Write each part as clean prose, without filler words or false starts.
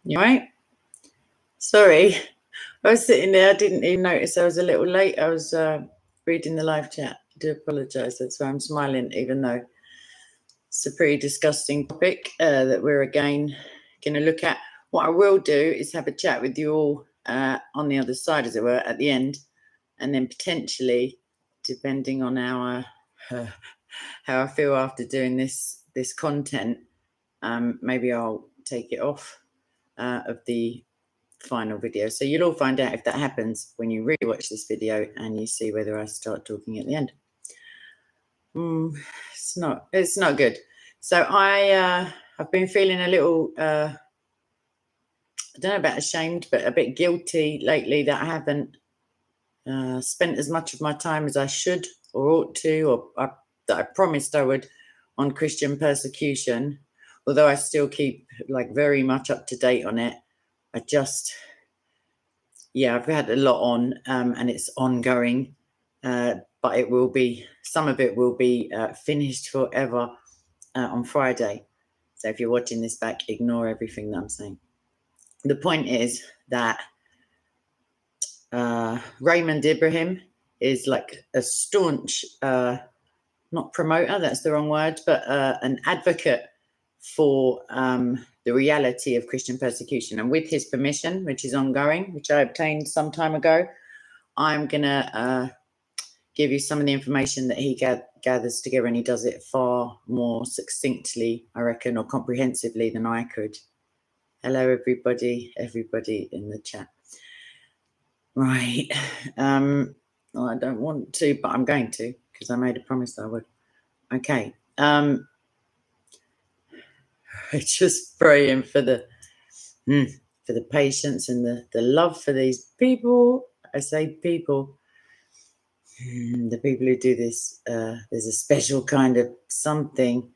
You right? Sorry, I was sitting there. I didn't even notice I was a little late. I was reading the live chat. I do apologise. That's why I'm smiling, even though it's a pretty disgusting topic that we're again going to look at. What I will do is have a chat with you all on the other side, as it were, at the end, and then potentially, depending on our how I feel after doing this content, maybe I'll take it off of the final video. So you'll all find out if that happens when you rewatch this video and you see whether I start talking at the end. It's not good. So I've been feeling a little I don't know about ashamed, but a bit guilty lately that I haven't spent as much of my time as I should or ought to, or that I promised I would, on Christian persecution. Although I still keep very much up to date on it, I've had a lot on, and it's ongoing, but it will be, some of it will be finished forever on Friday. So if you're watching this back, ignore everything that I'm saying. The point is that Raymond Ibrahim is like a staunch, not promoter, that's the wrong word, but an advocate for the reality of Christian persecution. And with his permission, which is ongoing, which I obtained some time ago, I'm going to give you some of the information that he gathers together, and he does it far more succinctly, I reckon, or comprehensively than I could. Hello, everybody in the chat. Right. Well, I don't want to, but I'm going to, because I made a promise that I would. Okay. Just praying for the patience and the love for these people. I say people. The people who do this, there's a special kind of something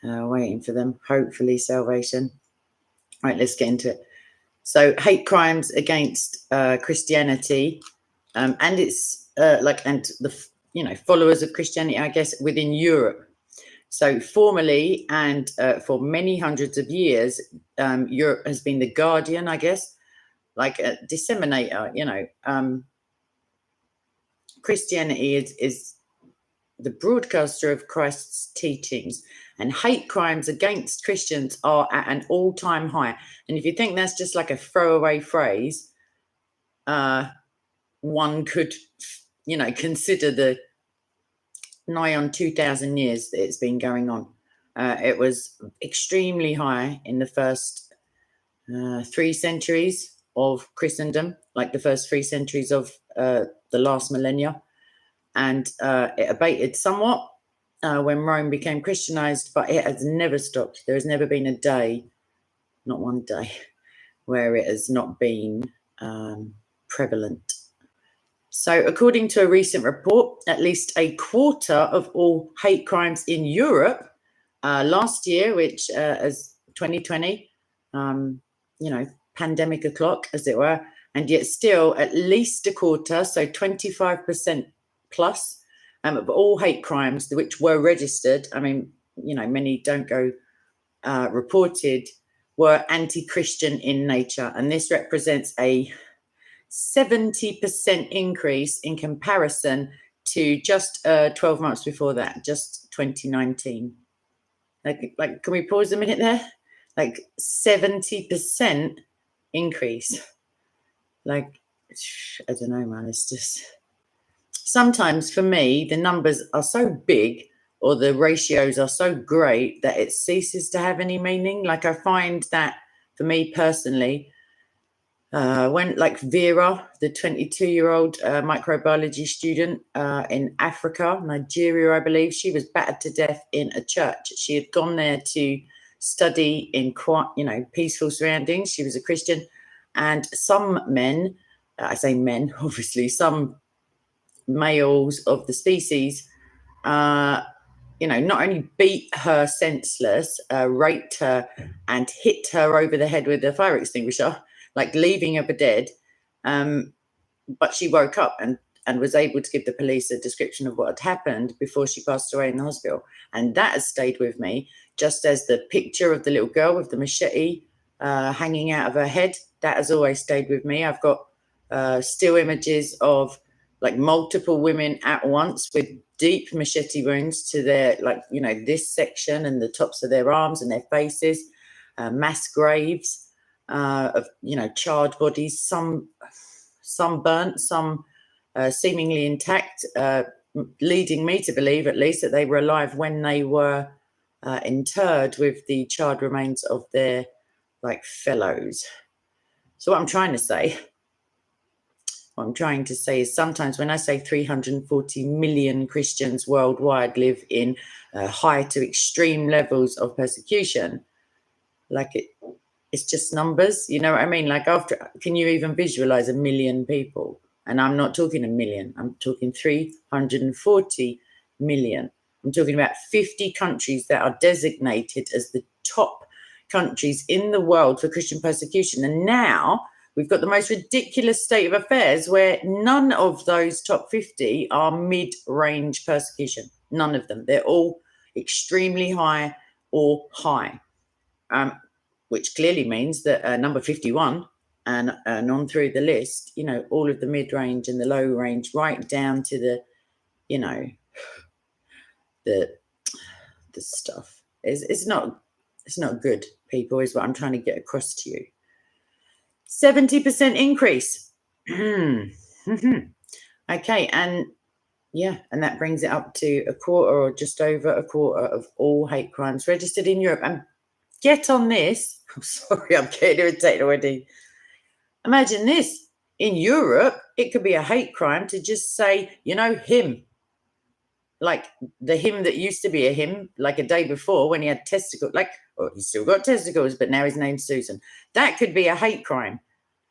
waiting for them, hopefully salvation. Right, let's get into it. So, hate crimes against Christianity, and it's and the followers of Christianity, I guess, within Europe. So, formerly and for many hundreds of years, Europe has been the guardian, I guess, like a disseminator. Christianity is the broadcaster of Christ's teachings, and hate crimes against Christians are at an all-time high. And if you think that's just like a throwaway phrase, one could, consider the nigh on 2,000 years that it's been going on. It was extremely high in the first 3 centuries of Christendom, like the first 3 centuries of the last millennia. And it abated somewhat when Rome became Christianized, but it has never stopped. There has never been a day, not one day, where it has not been prevalent. So according to a recent report, at least a quarter of all hate crimes in Europe last year, which as 2020, pandemic o'clock, as it were, and yet still at least a quarter, so 25% plus of all hate crimes which were registered, many don't go reported, were anti-Christian in nature. And this represents a 70% increase in comparison to just 12 months before that, just 2019. Like, can we pause a minute there? Like 70% increase. Like, I don't know, man. It's just, sometimes for me, the numbers are so big or the ratios are so great that it ceases to have any meaning. Like, I find that for me personally, when like Vera, the 22-year-old microbiology student in Africa, Nigeria, I believe, she was battered to death in a church. She had gone there to study in quite, peaceful surroundings. She was a Christian, and some men, I say men, obviously, some males of the species, not only beat her senseless, raped her and hit her over the head with a fire extinguisher, like leaving her for dead, but she woke up and was able to give the police a description of what had happened before she passed away in the hospital. And that has stayed with me, just as the picture of the little girl with the machete hanging out of her head. That has always stayed with me. I've got still images of like multiple women at once with deep machete wounds to their, like, you know, this section and the tops of their arms and their faces, mass graves of, you know, charred bodies, some burnt, some seemingly intact, leading me to believe at least that they were alive when they were interred with the charred remains of their like fellows. So what I'm trying to say is sometimes when I say 340 million Christians worldwide live in high to extreme levels of persecution, like it's just numbers, you know what I mean? Like, can you even visualize a million people? And I'm not talking a million, I'm talking 340 million. I'm talking about 50 countries that are designated as the top countries in the world for Christian persecution. And now we've got the most ridiculous state of affairs where none of those top 50 are mid-range persecution. None of them. They're all extremely high or high, which clearly means that number 51 and on through the list, you know, all of the mid-range and the low range, right down to the, you know, the stuff. It's not good, people, is what I'm trying to get across to you. 70% increase. Okay, and yeah, and that brings it up to a quarter or just over a quarter of all hate crimes registered in Europe. And get on this. I'm sorry, I'm getting irritated already. Imagine this. In Europe, it could be a hate crime to just say, you know, him. Like the him that used to be a him, like a day before when he had testicles, like, oh, he's still got testicles, but now his name's Susan. That could be a hate crime.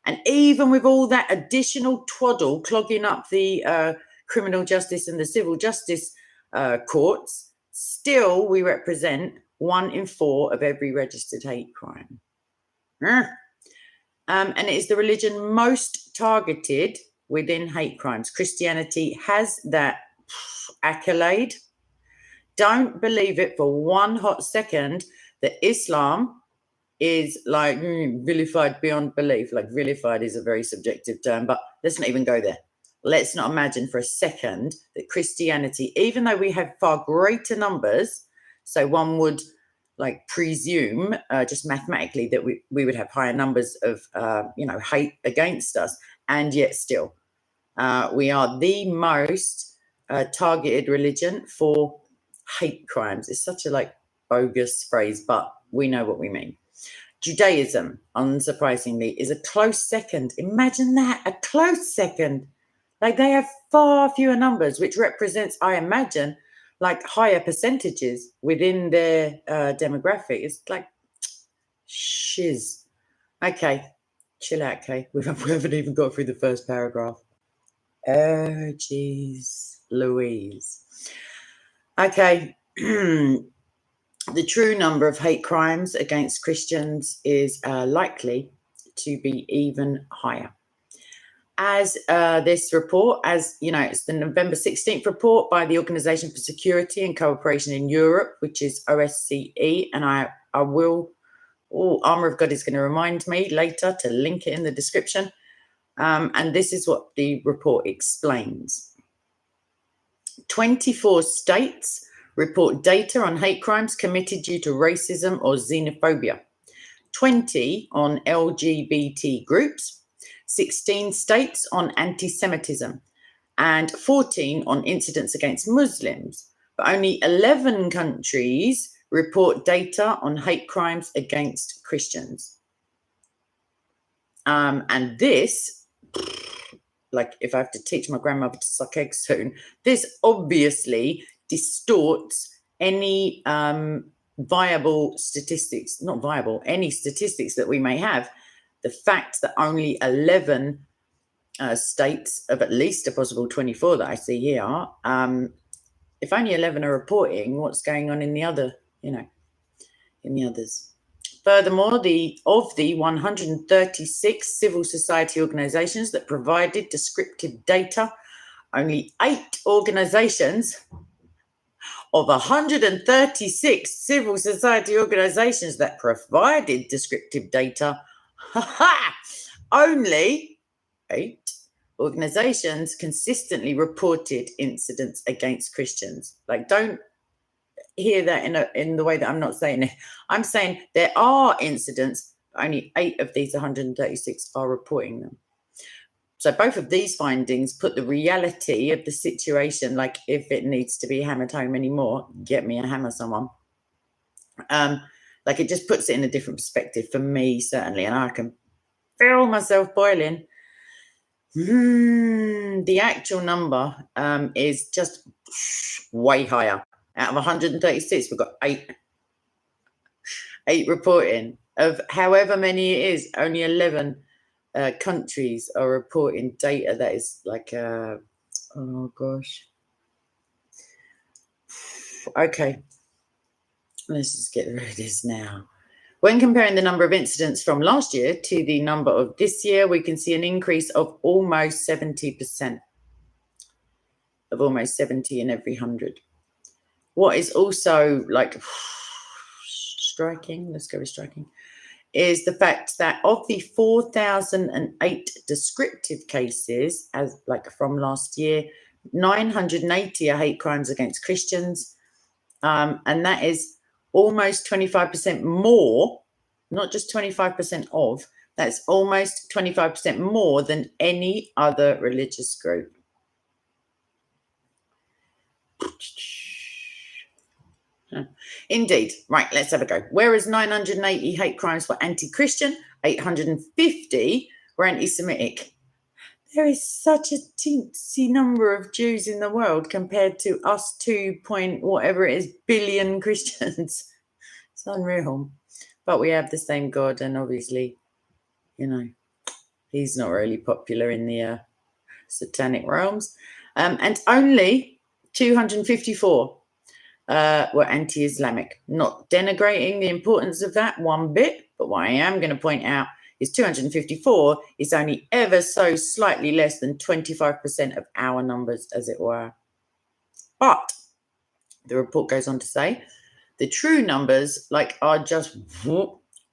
And even with all that additional twaddle clogging up the criminal justice and the civil justice courts, still we represent 1 in 4 of every registered hate crime. And it is the religion most targeted within hate crimes. Christianity has that accolade. Don't believe it for one hot second that Islam is like vilified beyond belief. Like, vilified is a very subjective term, but let's not even go there. Let's not imagine for a second that Christianity, even though we have far greater numbers, so one would like presume just mathematically that we would have higher numbers of you know, hate against us, and yet still we are the most targeted religion for hate crimes. It's such a like bogus phrase, but we know what we mean. Judaism, unsurprisingly, is a close second. Imagine that, a close second. Like, they have far fewer numbers, which represents, I imagine, like higher percentages within their demographic. It's like shiz. Okay, chill out, Kay. We haven't even got through the first paragraph. Oh, geez, Louise. Okay. The true number of hate crimes against Christians is likely to be even higher. As this report, as you know, it's the November 16th report by the Organization for Security and Cooperation in Europe, which is OSCE, and I will, Armor of God is going to remind me later to link it in the description. And this is what the report explains. 24 states report data on hate crimes committed due to racism or xenophobia, 20 on LGBT groups, 16 states on anti-Semitism, and 14 on incidents against Muslims. But only 11 countries report data on hate crimes against Christians. And this, like if I have to teach my grandmother to suck eggs soon, this obviously distorts any viable statistics, not viable, any statistics that we may have. The fact that only 11 states of at least a possible 24 that I see here, if only 11 are reporting, what's going on in the other, you know, in the others? Furthermore, of the 136 civil society organizations that provided descriptive data, only 8 organizations of 136 civil society organizations that provided descriptive data, only 8 organizations consistently reported incidents against Christians. Like, don't hear that in the way that I'm not saying it. I'm saying there are incidents, only 8 of these 136 are reporting them. So both of these findings put the reality of the situation, like if it needs to be hammered home anymore, get me a hammer, someone. Like, it just puts it in a different perspective for me, certainly, and I can feel myself boiling. The actual number is just way higher. Out of 136, we've got 8 reporting. Of however many it is, only 11 countries are reporting data that is like, oh gosh. Okay, let's just get rid of this now. When comparing the number of incidents from last year to the number of this year, we can see an increase of almost 70%, of almost 70 in every 100. What is also like striking, let's go with striking, is the fact that of the 4,008 descriptive cases, as like from last year, 980 are hate crimes against Christians, and that is almost 25% more, not just 25% of, that's almost 25% more than any other religious group. Indeed. Right, let's have a go. Whereas 980 hate crimes were anti-Christian, 850 were anti-Semitic. There is such a teensy number of Jews in the world compared to us 2 point whatever it is billion Christians. It's unreal. But we have the same God, and obviously, you know, he's not really popular in the satanic realms. And only 254 were anti-Islamic. Not denigrating the importance of that one bit, but what I am going to point out is 254 is only ever so slightly less than 25% of our numbers, as it were. But the report goes on to say the true numbers are just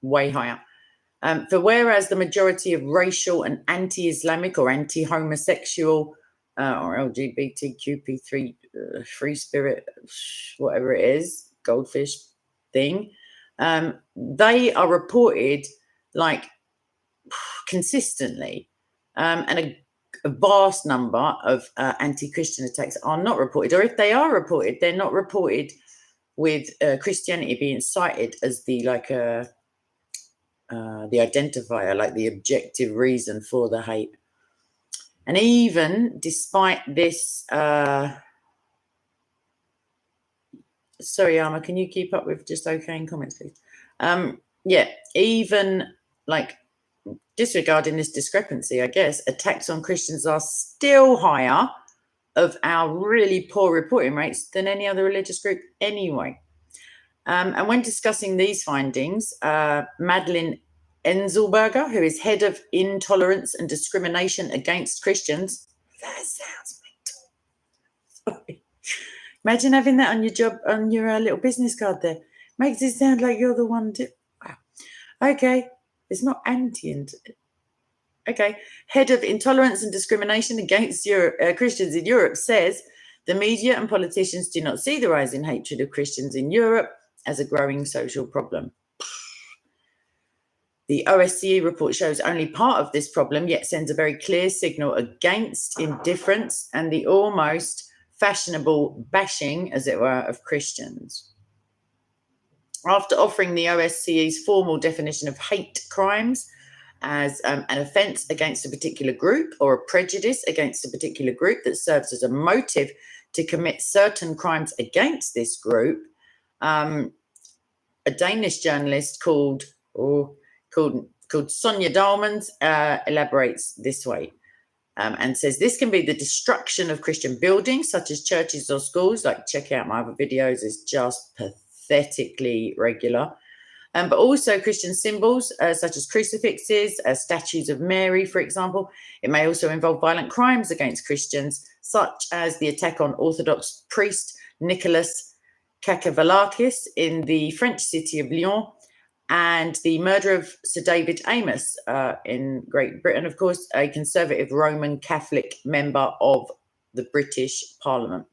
way higher. For whereas the majority of racial and anti-Islamic or anti-homosexual or LGBTQP3 free spirit, whatever it is, goldfish thing, they are reported consistently, and a vast number of anti-Christian attacks are not reported, or if they are reported, they're not reported with Christianity being cited as the identifier, like the objective reason for the hate. And even despite this, sorry, Alma, can you keep up with just okay in comments, please? Even disregarding this discrepancy, I guess, attacks on Christians are still higher of our really poor reporting rates than any other religious group anyway. And when discussing these findings, Madeline Enzelberger, who is head of intolerance and discrimination against Christians, that sounds mental. Sorry. Imagine having that on your job, on your little business card there. Makes it sound like you're the one to... Wow. Okay. It's not okay. Head of intolerance and discrimination against Christians in Europe says the media and politicians do not see the rise in hatred of Christians in Europe as a growing social problem. The OSCE report shows only part of this problem, yet sends a very clear signal against indifference and the almost fashionable bashing, as it were, of Christians. After offering the OSCE's formal definition of hate crimes as an offence against a particular group or a prejudice against a particular group that serves as a motive to commit certain crimes against this group, a Danish journalist called Sonja Dalmans elaborates this way and says this can be the destruction of Christian buildings such as churches or schools. Check out my other videos, it's just pathetically regular. But also Christian symbols such as crucifixes, statues of Mary, for example. It may also involve violent crimes against Christians, such as the attack on Orthodox priest Nicholas Kakavalakis in the French city of Lyon, and the murder of Sir David Amos in Great Britain, of course, a conservative Roman Catholic member of the British Parliament.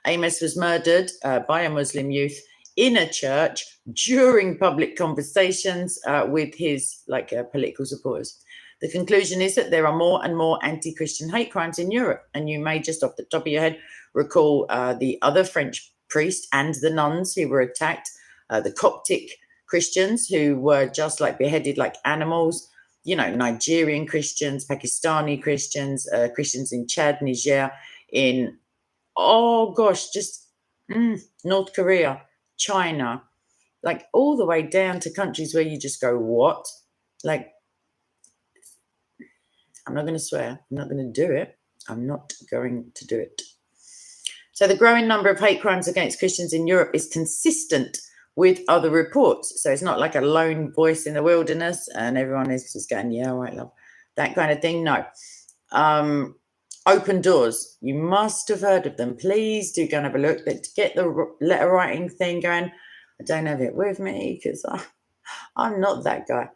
Amos was murdered by a Muslim youth in a church during public conversations with his political supporters. The conclusion is that there are more and more anti-Christian hate crimes in Europe, and you may just off the top of your head recall the other French priest and the nuns who were attacked, the Coptic Christians who were just beheaded like animals, Nigerian Christians, Pakistani Christians, Christians in Chad, Niger, in North Korea, China, all the way down to countries where you just go, what? I'm not going to swear. I'm not going to do it. I'm not going to do it. So the growing number of hate crimes against Christians in Europe is consistent with other reports. So it's not like a lone voice in the wilderness and everyone is just going, yeah, all right, love. That kind of thing. No. Open Doors. You must have heard of them. Please do go and have a look. Let's get the letter writing thing going. I don't have it with me because I'm not that guy.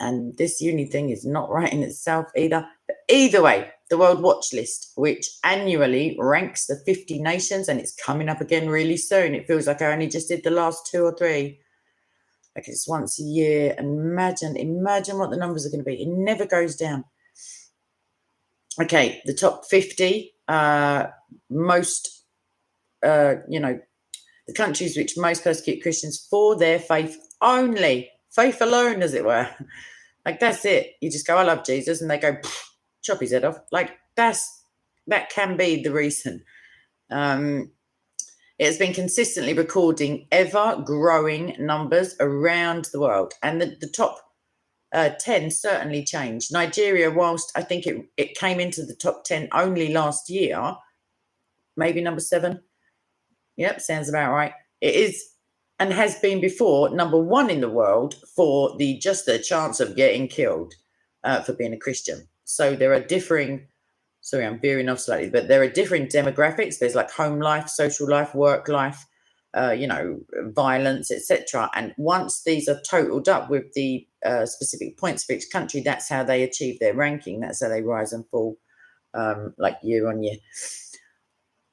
And this uni thing is not writing itself either. But either way, the World Watch List, which annually ranks the 50 nations, and it's coming up again really soon. It feels like I only just did the last 2 or 3. It's once a year. And imagine what the numbers are going to be. It never goes down. Okay, the top 50 most, the countries which most persecute Christians for their faith only, faith alone, as it were. That's it. You just go, I love Jesus, and they go, chop his head off. That can be the reason. It has been consistently recording ever-growing numbers around the world, and the top 10 certainly changed. Nigeria, whilst I think it came into the top 10 only last year, maybe number 7. Yep, sounds about right. It is and has been before number 1 in the world for the chance of getting killed for being a Christian. So there are differing, sorry, I'm veering off slightly, but there are different demographics. There's home life, social life, work life, violence, etc. And once these are totaled up with the specific points for each country, that's how they achieve their ranking. That's how they rise and fall, year on year.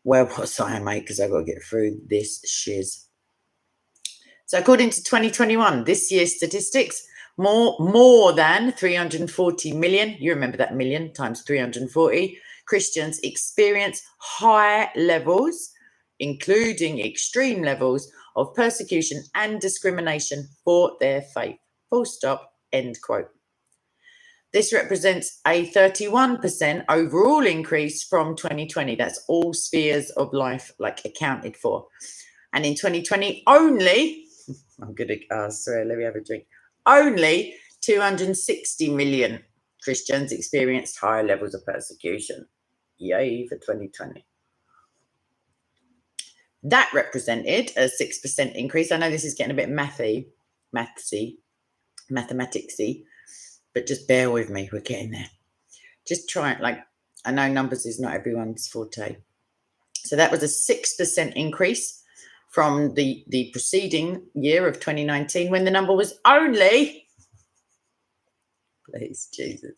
Well, what's I, mate? Because I've got to get through this shiz. So according to 2021, this year's statistics, more than 340 million, you remember that million times 340, Christians experience high levels, including extreme levels of persecution and discrimination for their faith. Full stop, end quote. This represents a 31% overall increase from 2020. That's all spheres of life accounted for. And in 2020 only, I'm going to sorry, let me have a drink. Only 260 million Christians experienced higher levels of persecution. Yay for 2020. That represented a 6% increase. I know this is getting a bit mathematicsy, but just bear with me. We're getting there. Just try it. I know numbers is not everyone's forte. So that was a 6% increase from the preceding year of 2019, when the number was only, please, Jesus,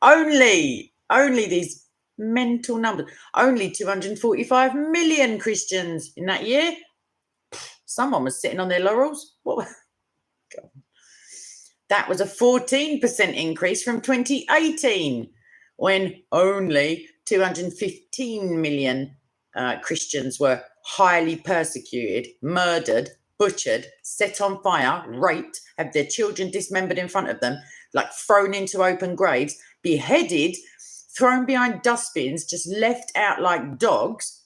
only these mental numbers, only 245 million Christians in that year. Someone was sitting on their laurels. What? God. That was a 14% increase from 2018, when only 215 million Christians were highly persecuted, murdered, butchered, set on fire, raped, had their children dismembered in front of them, thrown into open graves, beheaded, thrown behind dustbins, just left out like dogs.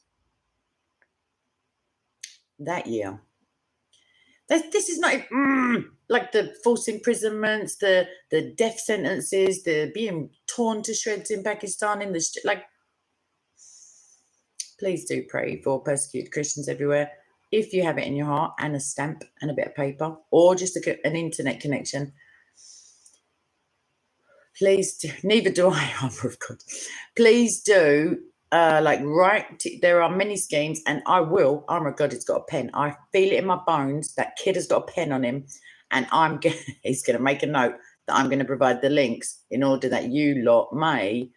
That year. This is not the false imprisonments, the death sentences, the being torn to shreds in Pakistan, in the please do pray for persecuted Christians everywhere. If you have it in your heart, and a stamp and a bit of paper, or just an internet connection, please do. Neither do I, armor of God. Please do there are many schemes, and oh my God, it's got a pen. I feel it in my bones. That kid has got a pen on him, and he's going to make a note that I'm going to provide the links in order that you lot may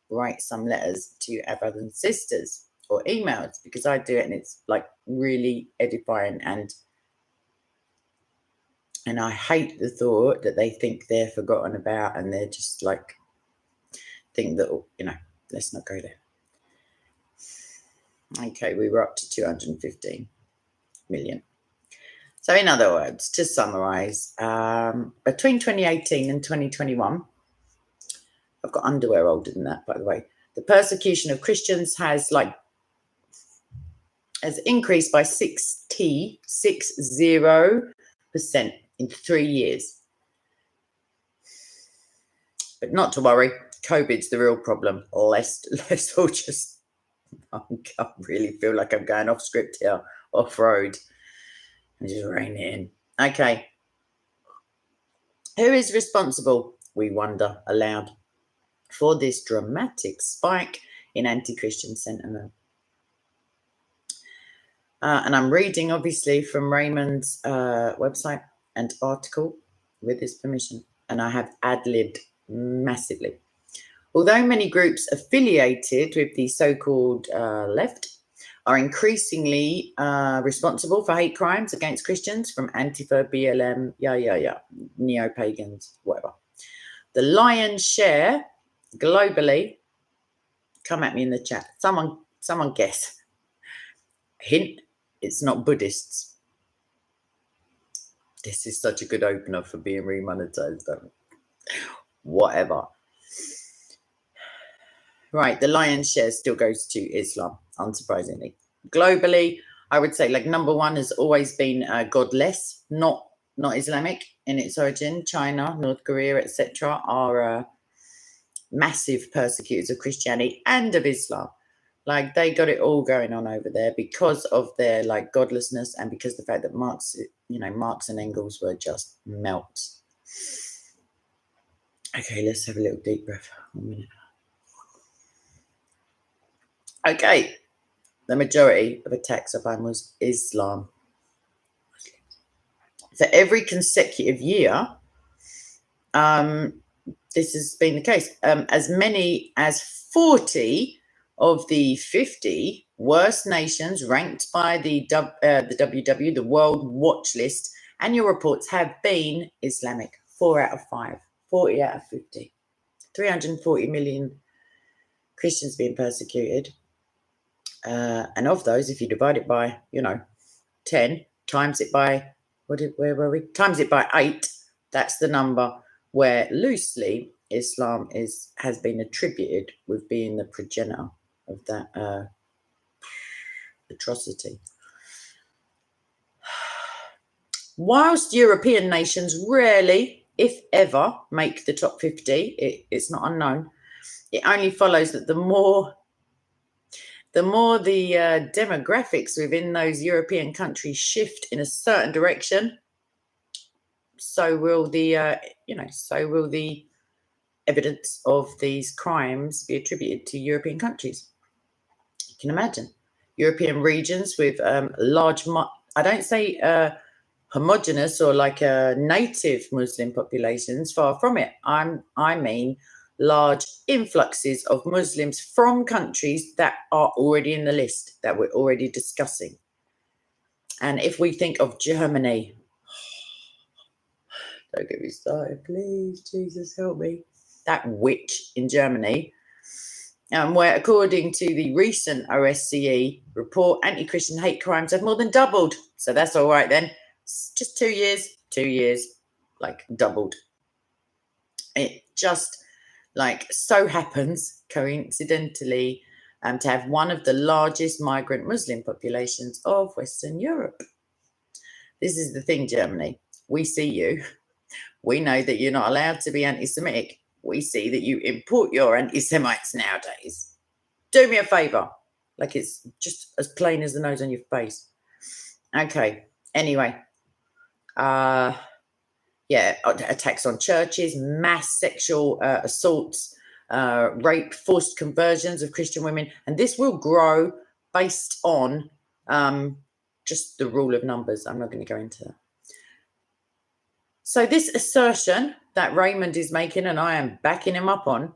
write some letters to our brothers and sisters or emails, because I do it and it's like really edifying, and I hate the thought that they think they're forgotten about and they're just like think that, let's not go there. Okay, we were up to 215 million. So in other words, to summarize, between 2018 and 2021, I've got underwear older than that, by the way, the persecution of Christians has increased by 60% in 3 years. But not to worry, COVID's the real problem. Let's all just, I really feel like I'm going off script here, off road. I'm just reining it in. Okay. Who is responsible, we wonder aloud, for this dramatic spike in anti-Christian sentiment? And I'm reading, obviously, from Raymond's website and article with his permission, and I have ad-libbed massively. Although many groups affiliated with the so-called left are increasingly responsible for hate crimes against Christians, from Antifa, BLM, neo-pagans, whatever. The lion's share globally, come at me in the chat. Someone guess. Hint, it's not Buddhists. This is such a good opener for being remonetized. Whatever. Right, the lion's share still goes to Islam, unsurprisingly. Globally, I would say number one has always been godless, not Islamic in its origin. China, North Korea, etc. are massive persecutors of Christianity and of Islam. They got it all going on over there because of their godlessness, and because of the fact that Marx and Engels were just melts. Okay, let's have a little deep breath. 1 minute. Okay, the majority of attacks upon Islam. For every consecutive year, this has been the case. As many as 40 of the 50 worst nations ranked by the WW, the World Watch List, annual reports have been Islamic. 4 out of 5, 40 out of 50. 340 million Christians being persecuted. And of those, if you divide it by, 10, times it by, where were we? Times it by 8, that's the number where loosely Islam has been attributed with being the progenitor of that atrocity. Whilst European nations rarely, if ever, make the top 50, it's not unknown. It only follows that the more the demographics within those European countries shift in a certain direction, so will the evidence of these crimes be attributed to European countries. You can imagine European regions with large, I don't say homogenous or native Muslim populations, far from it. I mean large influxes of Muslims from countries that are already in the list that we're already discussing. And if we think of Germany, don't get me started, please, Jesus help me. That witch in Germany, where according to the recent OSCE report, anti-Christian hate crimes have more than doubled. So that's all right then. It's just 2 years, doubled. It just so happens, coincidentally, to have one of the largest migrant Muslim populations of Western Europe. This is the thing, Germany. We see you. We know that you're not allowed to be anti-Semitic. We see that you import your anti-Semites nowadays. Do me a favour. It's just as plain as the nose on your face. Okay. Anyway. Attacks on churches, mass sexual assaults rape, forced conversions of Christian women. And this will grow based on just the rule of numbers. I'm not going to go into that. So this assertion that Raymond is making, and I am backing him up on,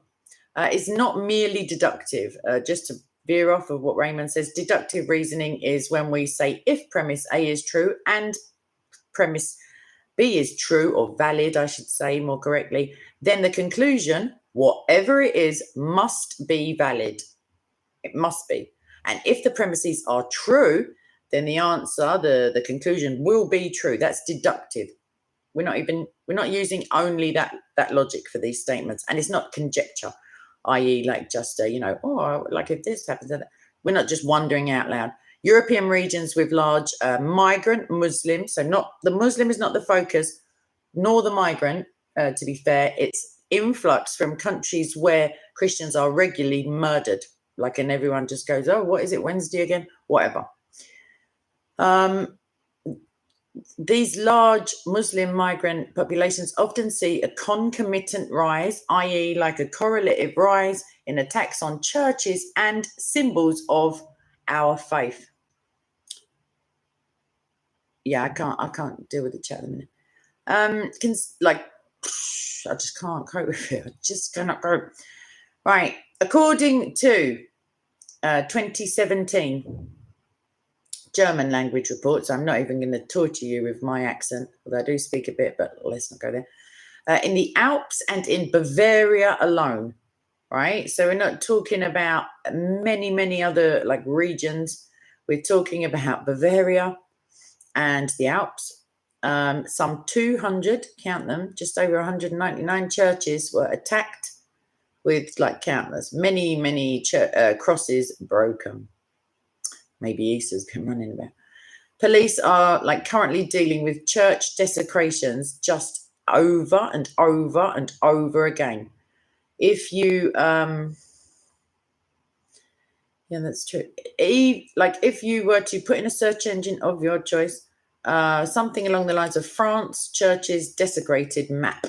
is not merely deductive. Just to veer off of what Raymond says, deductive reasoning is when we say if premise A is true and premise B is true or valid, I should say more correctly, then the conclusion, whatever it is, must be valid. It must be. And if the premises are true, then the answer, the conclusion will be true. That's deductive. We're not using only that logic for these statements, and it's not conjecture, i.e. like just like if this happens, we're not just wondering out loud. European regions with large migrant Muslims, so not the Muslim is not the focus, nor the migrant. To be fair, it's influx from countries where Christians are regularly murdered. Like, and everyone just goes, "Oh, what is it, Wednesday again?" Whatever. These large Muslim migrant populations often see a concomitant rise, i.e. like a correlative rise in attacks on churches and symbols of our faith. Yeah, I can't deal with the chat at the minute. I just can't cope with it. I just cannot cope. Right. According to 2017 German language reports, I'm not even going to torture you with my accent, although I do speak a bit, but let's not go there. In the Alps and in Bavaria alone, right? So we're not talking about many other like regions. We're talking about Bavaria and the Alps. Some 200, count them, just over 199 churches were attacked with like countless, many crosses broken. Maybe Easter's been running about. Police are like currently dealing with church desecrations just over and over and over again. If you, yeah, that's true. If you were to put in a search engine of your choice, something along the lines of France churches desecrated map,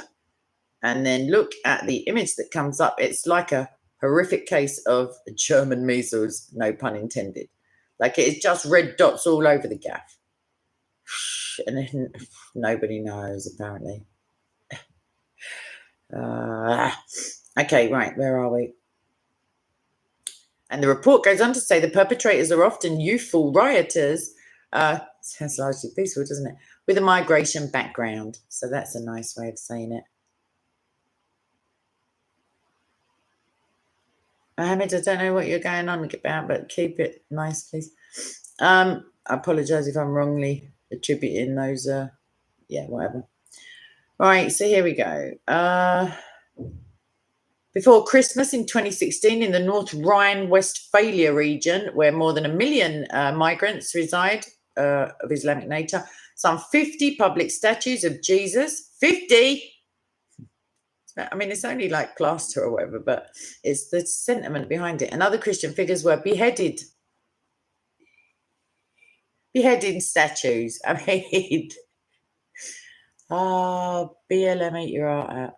and then look at the image that comes up, it's like a horrific case of German measles, no pun intended. Like it's just red dots all over the gaff. And then nobody knows, apparently. Okay, right, where are we? And the report goes on to say the perpetrators are often youthful rioters. Sounds largely peaceful, doesn't it? With a migration background. So that's a nice way of saying it. Mohammed, I don't know what you're going on about, but keep it nice, please. I apologize if I'm wrongly attributing those. Yeah, whatever. Right, so here we go. Before Christmas in 2016, in the North Rhine-Westphalia region, where more than 1 million migrants reside of Islamic nature, some 50 public statues of Jesus, 50. I mean, it's only like plaster or whatever, but it's the sentiment behind it. And other Christian figures were beheaded. Beheading statues. I mean, BLM, eat your heart out.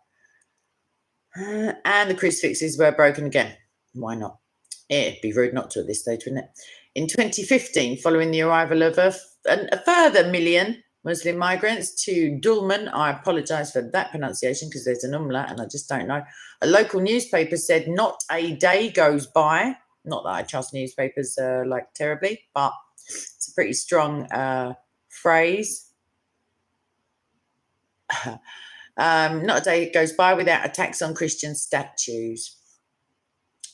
And the crucifixes were broken again. Why not? It'd be rude not to at this stage, wouldn't it? In 2015, following the arrival of a further 1 million Muslim migrants to Dulman, I apologise for that pronunciation because there's an umlaut and I just don't know. A local newspaper said, "Not a day goes by." Not that I trust newspapers like terribly, but it's a pretty strong phrase. Not a day goes by without attacks on Christian statues.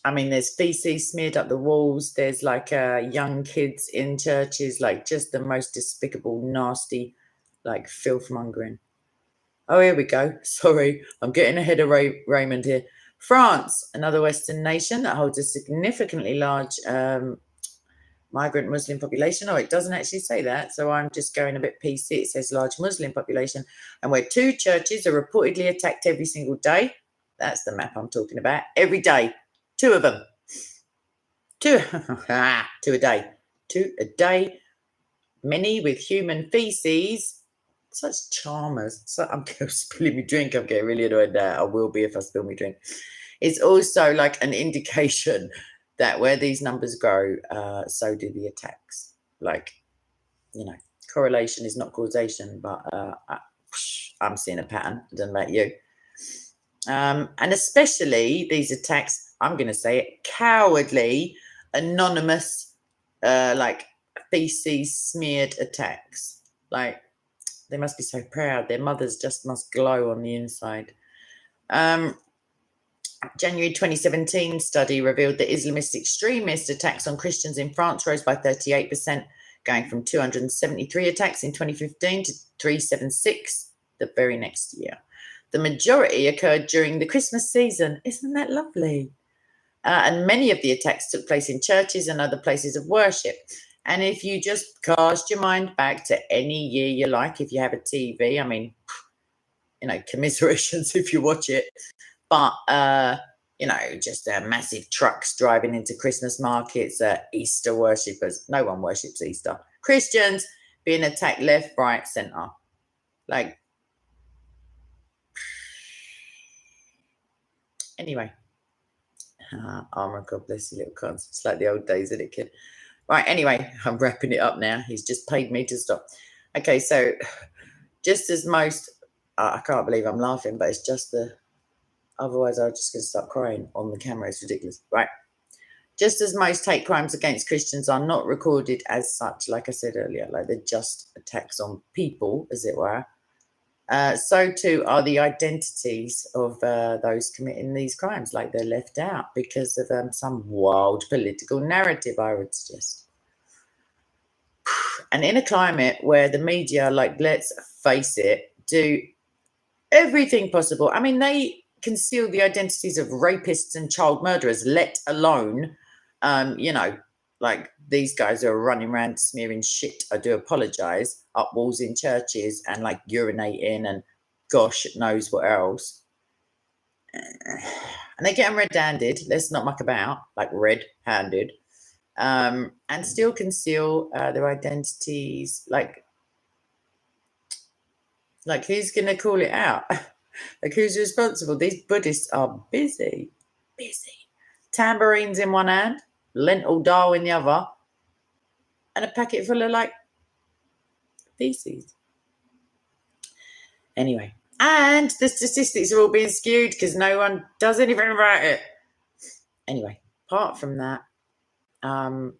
I mean, there's feces smeared up the walls. There's like young kids in churches, like just the most despicable, nasty, like filth mongering. Oh, here we go. Sorry, I'm getting ahead of Raymond here. France, another Western nation that holds a significantly large migrant Muslim population. Oh, it doesn't actually say that, so I'm just going a bit PC. It says large Muslim population, and where 2 churches are reportedly attacked every single day. That's the map I'm talking about. Every day. 2 of them. 2 a day. 2 a day. Many with human feces. Such charmers. So I'm spilling my drink. I'm getting really annoyed now. I will be if I spill my drink. it's also like an indication that where these numbers grow, so do the attacks. Like, correlation is not causation, but I'm seeing a pattern. I don't know about you. And especially these attacks, I'm going to say it, cowardly, anonymous, like feces smeared attacks. Like, they must be so proud. Their mothers just must glow on the inside. January 2017 study revealed that Islamist extremist attacks on Christians in France rose by 38%, going from 273 attacks in 2015 to 376 the very next year. The majority occurred during the Christmas season. Isn't that lovely? And many of the attacks took place in churches and other places of worship. And if you just cast your mind back to any year you like, if you have a TV, I mean, commiserations if you watch it. But, just massive trucks driving into Christmas markets, Easter worshippers. No one worships Easter. Christians being attacked left, right, centre. Like, anyway. Armour, God bless you, little cons. It's like the old days, isn't it, kid? Right, anyway, I'm wrapping it up now. He's just paid me to stop. Okay, so just as most, I can't believe I'm laughing, but it's just otherwise I'm just going to start crying on the camera. It's ridiculous. Right. Just as most hate crimes against Christians are not recorded as such, like I said earlier, like they're just attacks on people, as it were, so too are the identities of those committing these crimes. Like, they're left out because of some wild political narrative, I would suggest. And in a climate where the media, like, let's face it, do everything possible. I mean, they conceal the identities of rapists and child murderers, let alone, like these guys are running around smearing shit, I do apologize, up walls in churches and like urinating and gosh knows what else. And they get them red-handed, let's not muck about, like red-handed, and still conceal their identities. Like who's going to call it out? Like, who's responsible? These Buddhists are busy. Tambourines in one hand, lentil dal in the other, and a packet full of like feces. Anyway, and the statistics are all being skewed because no one does anything about it. Anyway, apart from that, the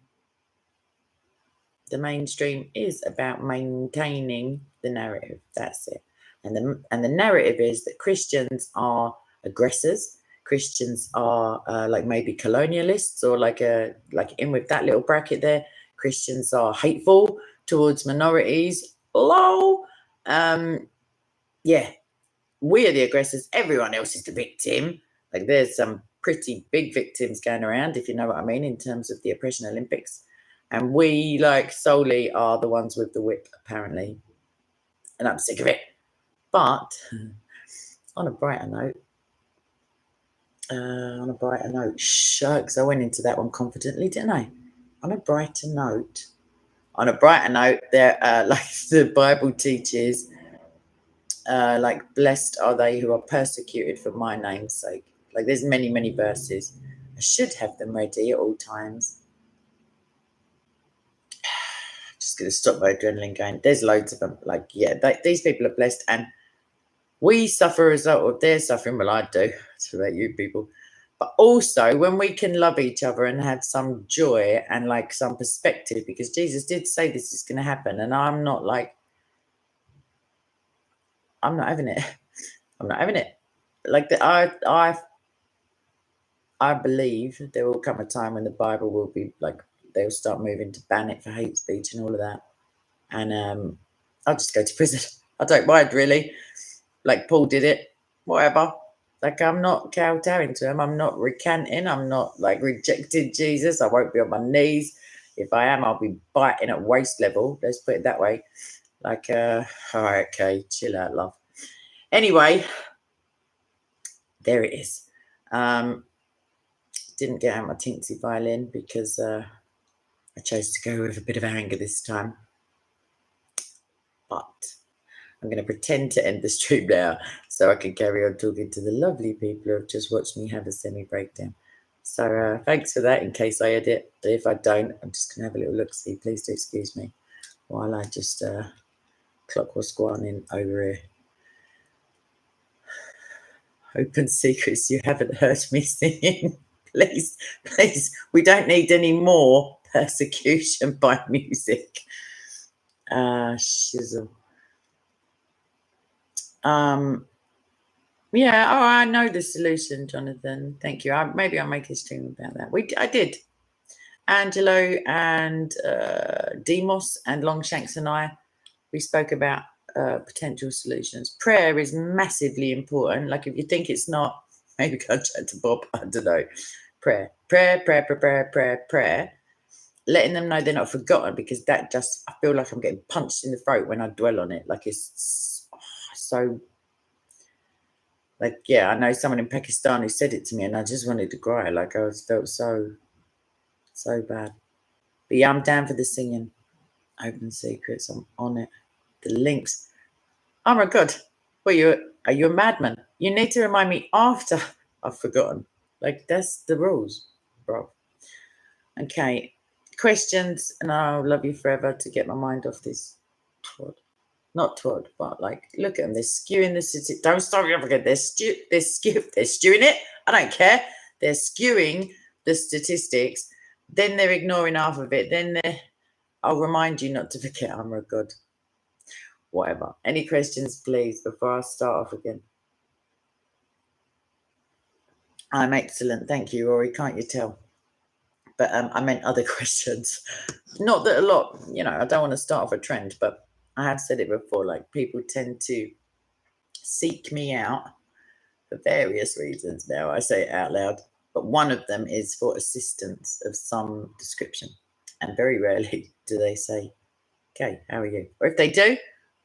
mainstream is about maintaining the narrative. That's it. And the narrative is that Christians are aggressors. Christians are like maybe colonialists, or like in with that little bracket there. Christians are hateful towards minorities. Lol. Yeah, we are the aggressors. Everyone else is the victim. Like, there's some pretty big victims going around, if you know what I mean, in terms of the oppression Olympics. And we, like, solely are the ones with the whip, apparently. And I'm sick of it. But on a brighter note, shucks, I went into that one confidently, didn't I? On a brighter note, there, like the Bible teaches, like, blessed are they who are persecuted for my name's sake. Like, there's many, many verses. I should have them ready at all times. Just going to stop my adrenaline going. There's loads of them. Like, yeah, these people are blessed, and we suffer as a result of their suffering. Well, I do. It's about you people. But also, when we can love each other and have some joy and like some perspective, because Jesus did say this is going to happen, and I'm not having it. I'm not having it. Like, I believe there will come a time when the Bible will be like, they'll start moving to ban it for hate speech and all of that. And I'll just go to prison. I don't mind, really. Like Paul did it. Whatever. Like, I'm not kowtowing to him. I'm not recanting. I'm not like rejecting Jesus. I won't be on my knees. If I am, I'll be biting at waist level. Let's put it that way. Like, all right, okay, chill out, love. Anyway, there it is. Didn't get out my teensy violin because I chose to go with a bit of anger this time. But I'm going to pretend to end the stream now so I can carry on talking to the lovely people who have just watched me have a semi-breakdown. So thanks for that in case I edit. But if I don't, I'm just going to have a little look-see. Please do excuse me while I just clock what's going in over here. Open secrets you haven't heard me singing. Please, we don't need any more persecution by music. Shizzle. Yeah, I know the solution, Jonathan. Thank you. Maybe I'll make a stream about that. I did. Angelo and Demos and Longshanks and we spoke about potential solutions. Prayer is massively important. Like if you think it's not, maybe go chat to Bob. I don't know. Prayer. Letting them know they're not forgotten, because that just, I feel like I'm getting punched in the throat when I dwell on it. Like it's so, like, yeah, I know someone in Pakistan who said it to me and I just wanted to cry. Like I felt so bad. But yeah, I'm down for the singing. Open secrets, I'm on it. The links. Oh my God. Are you a madman? You need to remind me after I've forgotten. Like that's the rules, bro. Okay. Questions, and I'll love you forever to get my mind off this twat. Not twat, but like, look at them. They're skewing the city. Don't stop me up again. They're skewing it. I don't care. They're skewing the statistics. Then they're ignoring half of it. Then I'll remind you not to forget I'm a god. Whatever. Any questions, please, before I start off again? I'm excellent. Thank you, Rory. Can't you tell? But I meant other questions. Not that a lot, I don't want to start off a trend, but I have said it before, like people tend to seek me out for various reasons. Now I say it out loud, but one of them is for assistance of some description. And very rarely do they say, okay, how are you? Or if they do,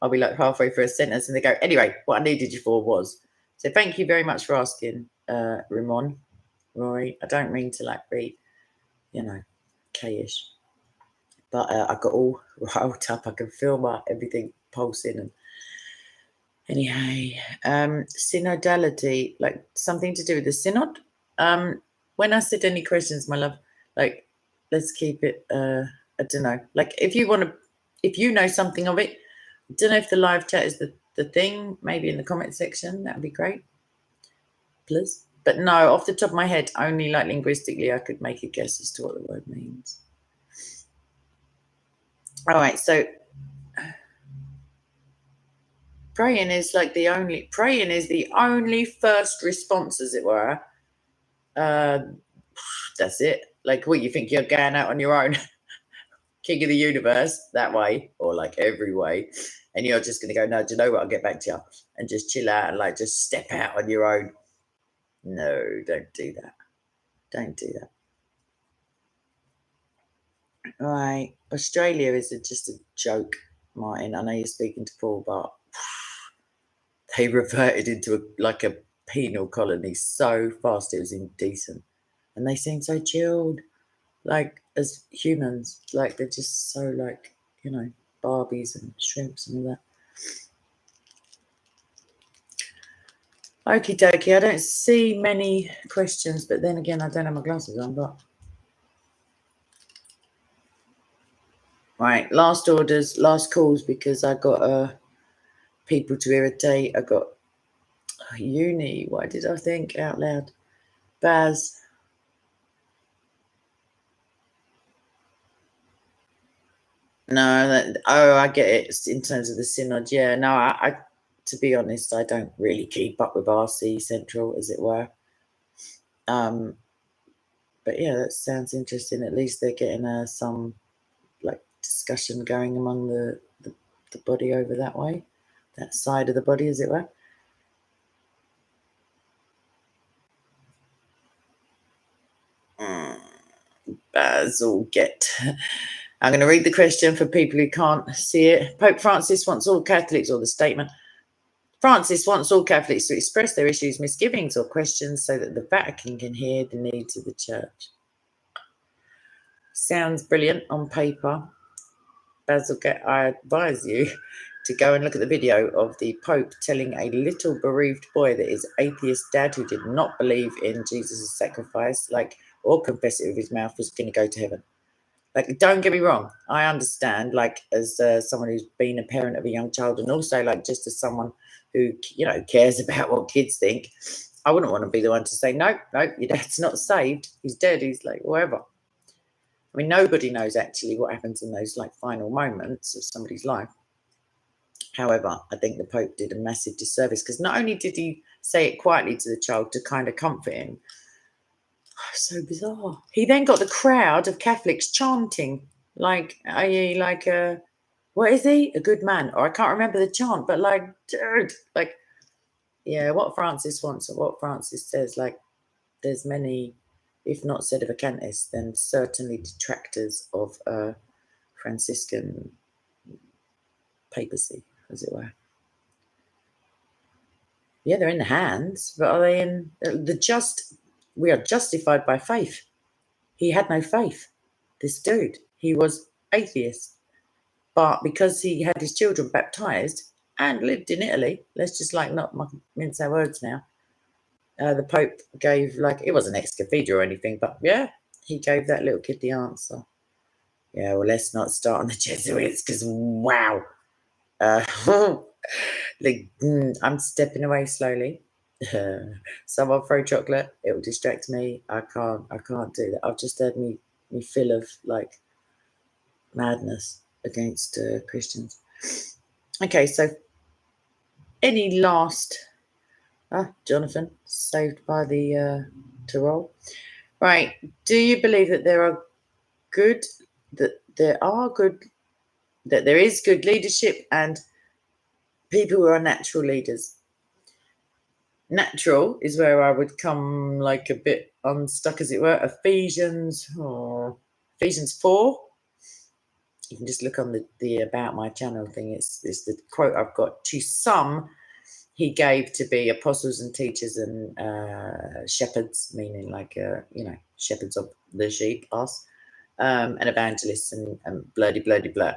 I'll be like halfway through a sentence and they go, anyway, what I needed you for was. So thank you very much for asking, Ramon, Rory. I don't mean to like be, K-ish. But I got all riled up. I can feel everything pulsing. And anyway, synodality, like something to do with the synod. When I said any questions, my love, like let's keep it. I don't know. Like if you know something of it, I don't know if the live chat is the thing. Maybe in the comment section, that'd be great. Please. But no, off the top of my head, only like linguistically, I could make a guess as to what the word means. All right, so praying is the only first response, as it were. That's it. Like, what, you think you're going out on your own, king of the universe, that way, or like every way, and you're just going to go, no, do you know what? I'll get back to you, and just chill out and like just step out on your own. No, don't do that. Don't do that. All right. Australia is just a joke, Martin. I know you're speaking to Paul, but they reverted into a penal colony so fast it was indecent. And they seem so chilled, like as humans. Like they're just so like, Barbies and shrimps and all that. Okie dokie, I don't see many questions, but then again, I don't have my glasses on, but. Right, last orders, last calls, because I got people to irritate. I got uni. Why did I think out loud? Baz. No, I get it in terms of the synod. Yeah, no, I to be honest, I don't really keep up with RC Central, as it were. But yeah, that sounds interesting. At least they're getting some like discussion going among the body over that way, that side of the body, as it were. Basil get. I'm going to read the question for people who can't see it. Pope Francis wants all Catholics, or the statement. Francis wants all Catholics to express their issues, misgivings, or questions so that the Vatican can hear the needs of the Church. Sounds brilliant on paper. Basil, I advise you to go and look at the video of the Pope telling a little bereaved boy that his atheist dad, who did not believe in Jesus' sacrifice, like, or confess it with his mouth, was going to go to heaven. Like, don't get me wrong, I understand, like, as someone who's been a parent of a young child, and also, like, just as someone who, you know, cares about what kids think, I wouldn't want to be the one to say, no, your dad's not saved, he's dead, he's like, whatever. I mean, nobody knows actually what happens in those, like, final moments of somebody's life. However, I think the Pope did a massive disservice, because not only did he say it quietly to the child to kind of comfort him, so bizarre. He then got the crowd of Catholics chanting, like, are you like what is he? A good man? Or I can't remember the chant, but like, dude, like, yeah, what Francis wants or what Francis says, like, there's many, if not sedevacantists, then certainly detractors of Franciscan papacy, as it were. Yeah, they're in the hands, but are they in the just? We are justified by faith. He had no faith. This dude, he was atheist, but because he had his children baptized and lived in Italy, let's just like not mince our words now. The Pope gave, like, it wasn't ex cathedra or anything, but yeah, he gave that little kid the answer. Yeah, well, let's not start on the Jesuits, because wow. Like, I'm stepping away slowly. Someone throw chocolate, it will distract me. I can't do that. I've just had me fill of like madness against Christians. Okay, so any last Jonathan, saved by the Tyrol. Right. Do you believe that there is good leadership and people who are natural leaders? Natural is where I would come like a bit unstuck, as it were. Ephesians 4. You can just look on the about my channel thing. It's the quote I've got. To some he gave to be apostles and teachers and shepherds, meaning like shepherds of the sheep, us, and evangelists and bloody blah.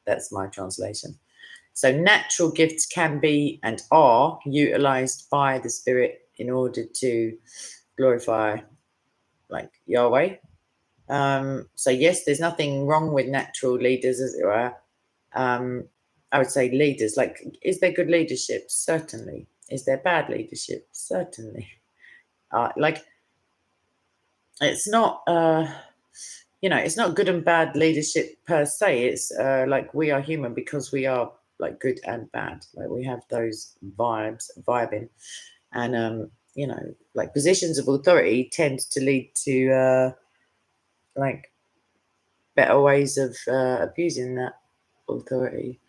That's my translation. So natural gifts can be and are utilized by the Spirit in order to glorify, like, Yahweh. So yes, there's nothing wrong with natural leaders, as it were. I would say leaders. Like, is there good leadership? Certainly. Is there bad leadership? Certainly. Like, it's not. It's not good and bad leadership per se. It's like, we are human because we are like good and bad. Like, we have those vibing, and like, positions of authority tend to lead to like better ways of abusing that authority.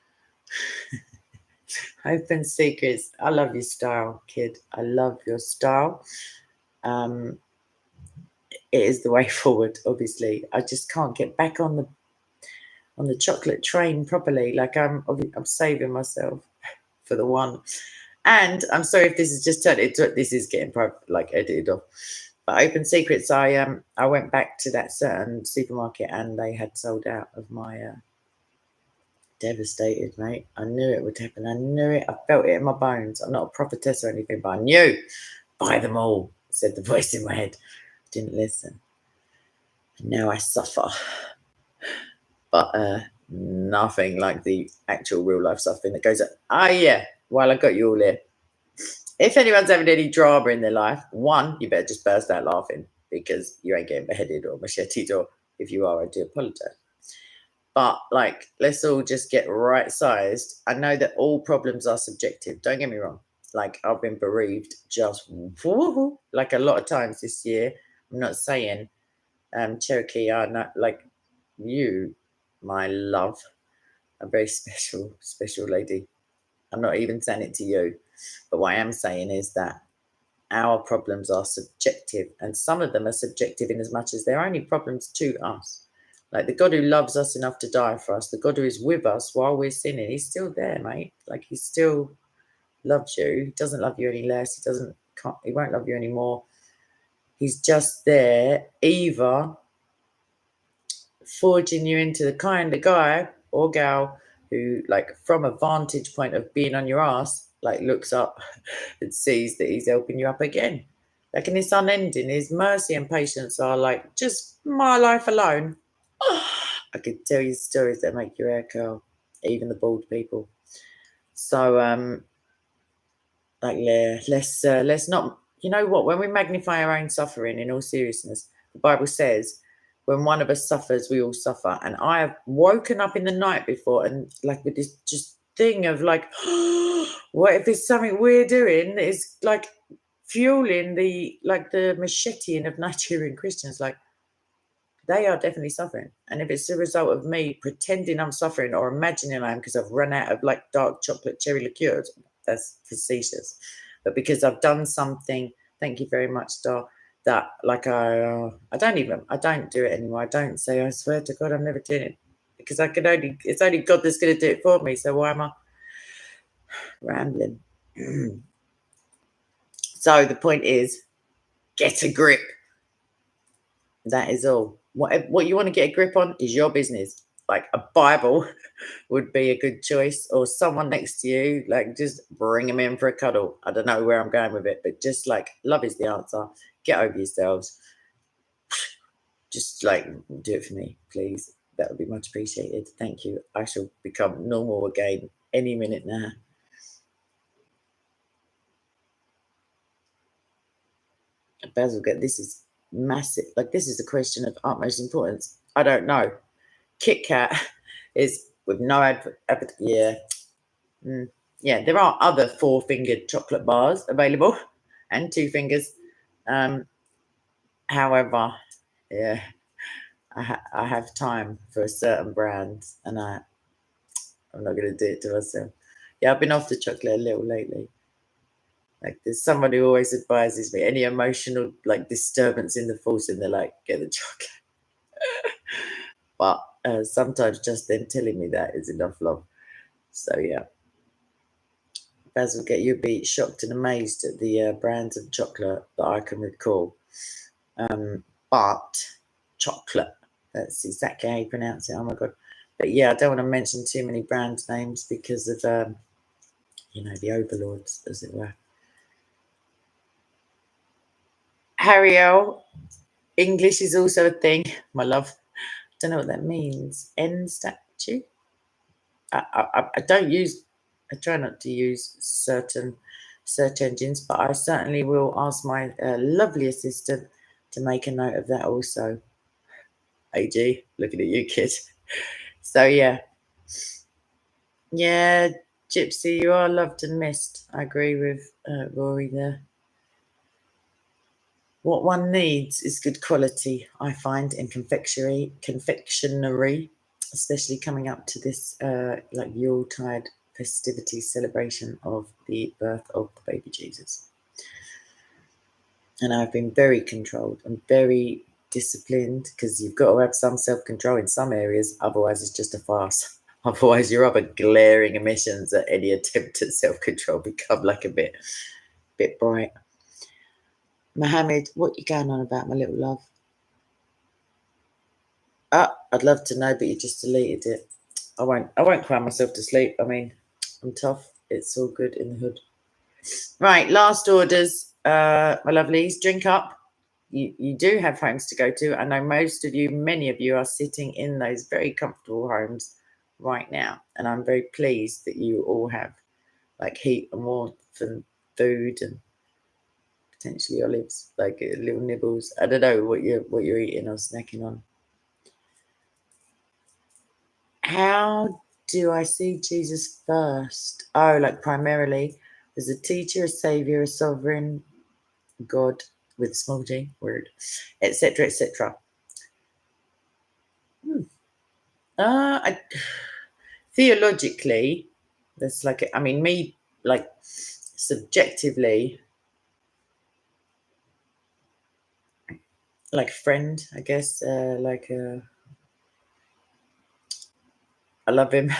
Open secrets. I love your style, kid. I love your style. It is the way forward. Obviously, I just can't get back on the chocolate train properly. Like, I'm saving myself for the one. And I'm sorry if this is just turned into, this is getting like edited off. But Open Secrets, I went back to that certain supermarket and they had sold out of my devastated, mate. I knew it would happen. I knew it. I felt it in my bones. I'm not a prophetess or anything, but I knew. Buy them all, said the voice in my head. Didn't listen. And now I suffer. But nothing like the actual real life suffering that goes, yeah, while I got you all here. If anyone's having any drama in their life, one, you better just burst out laughing, because you ain't getting beheaded or macheted, or if you are, I do apologize. But like, let's all just get right sized. I know that all problems are subjective. Don't get me wrong. Like, I've been bereaved just like a lot of times this year. I'm not saying Cherokee are not like you, my love, a very special lady. I'm not even saying it to you. But what I am saying is that our problems are subjective, and some of them are subjective in as much as they're only problems to us. Like, the God who loves us enough to die for us, the God who is with us while we're sinning, he's still there, mate. Like, he still loves you. He doesn't love you any less. He won't love you anymore. He's just there, either forging you into the kind of guy or gal who, like, from a vantage point of being on your ass, like, looks up and sees that he's helping you up again. Like, and it's unending. His mercy and patience are like just my life alone. I could tell you stories that make your hair curl, even the bald people. So, like, yeah, let's not. You know what? When we magnify our own suffering, in all seriousness, the Bible says, when one of us suffers, we all suffer. And I have woken up in the night before, and like with this just thing of like, what if it's something we're doing that is like fueling the macheting of Nigerian Christians? Like, they are definitely suffering. And if it's a result of me pretending I'm suffering or imagining I am because I've run out of like dark chocolate cherry liqueurs, that's facetious. But because I've done something, thank you very much, Star, that like I don't do it anymore. I don't say, I swear to God, I'm never doing it. Because it's only God that's going to do it for me. So why am I rambling? So the point is, get a grip. That is all. What you want to get a grip on is your business. Like a Bible would be a good choice, or someone next to you. Like just bring them in for a cuddle. I don't know where I'm going with it, but just like love is the answer. Get over yourselves. Just like do it for me, please. That would be much appreciated. Thank you. I shall become normal again any minute now. Basil, get this is massive. Like this is a question of utmost importance. I don't know. Kit Kat is with no yeah. Yeah, there are other four-fingered chocolate bars available and two fingers. However, yeah, I have time for a certain brand, and I'm not going to do it to myself. Yeah, I've been off the chocolate a little lately. Like there's someone who always advises me any emotional like disturbance in the force, and they're like, get the chocolate. But sometimes just them telling me that is enough love. So yeah. Basil, get you be shocked and amazed at the brands of chocolate that I can recall. But chocolate, that's exactly how you pronounce it. Oh my God. But yeah, I don't want to mention too many brand names because of, the overlords, as it were. Harriel, English is also a thing, my love. Don't know what that means. N statue? I don't use, I try not to use certain search engines, but I certainly will ask my lovely assistant to make a note of that also. AG, looking at you, kid. So yeah, yeah, Gypsy, you are loved and missed. I agree with Rory there. What one needs is good quality, I find, in confectionery, especially coming up to this like Yuletide festivity celebration of the birth of the baby Jesus. And I've been very controlled and very disciplined because you've got to have some self-control in some areas, otherwise it's just a farce. Otherwise your other glaring emissions at any attempt at self-control become like a bit bright. Mohammed, what you going on about, my little love? I'd love to know, but you just deleted it. I won't cry myself to sleep. I mean, I'm tough. It's all good in the hood. Right, last orders, my lovelies. Drink up. You do have homes to go to. I know most of you, many of you, are sitting in those very comfortable homes right now, and I'm very pleased that you all have like heat and warmth and food and potentially olives, like little nibbles. I don't know what you're eating or snacking on. How do I see Jesus first? Oh, like primarily as a teacher, a savior, a sovereign God with a small g word, etc., etc. Theologically, that's like I mean me like subjectively, like friend, I guess. I love him.